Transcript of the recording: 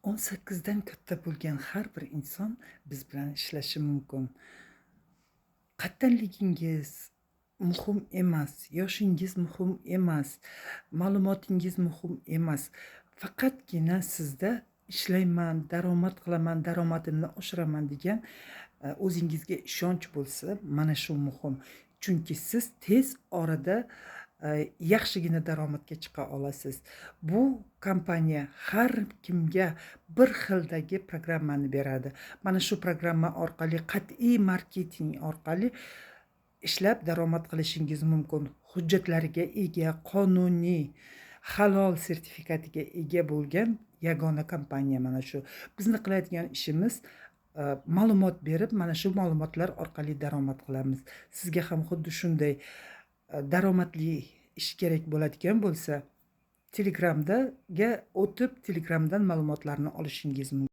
18dan katta bo'lgan har bir inson biz bilan ishlashi mumkin. Qattanligingiz muhim emas, yoshingiz muhim emas, ma'lumotingiz muhim emas. Faqatgina sizda ishlayman, daromad qilaman, daromadimni oshiraman degan o'zingizga ishonch bo'lsa, mana shu muhim. Chunki siz tez orada yaxshigina daromadga chiqa olasiz. Bu kompaniya har kimga bir xildagi programmani beradi. Mana shu programma orqali qat'iy marketing orqali ishlab daromad qilishingiz mumkin. Hujjatlariga ega, qonuniy, halol sertifikatiga ega bo'lgan yagona kompaniya mana shu. Bizni qiladigan ishimiz ma'lumot berib, mana shu ma'lumotlar orqali daromad qilamiz. Sizga ham xuddi shunday daromadli ish kerak bo'ladigan bo'lsa, Telegramga o'tib, Telegramdan ma'lumotlarni olishingiz mumkin.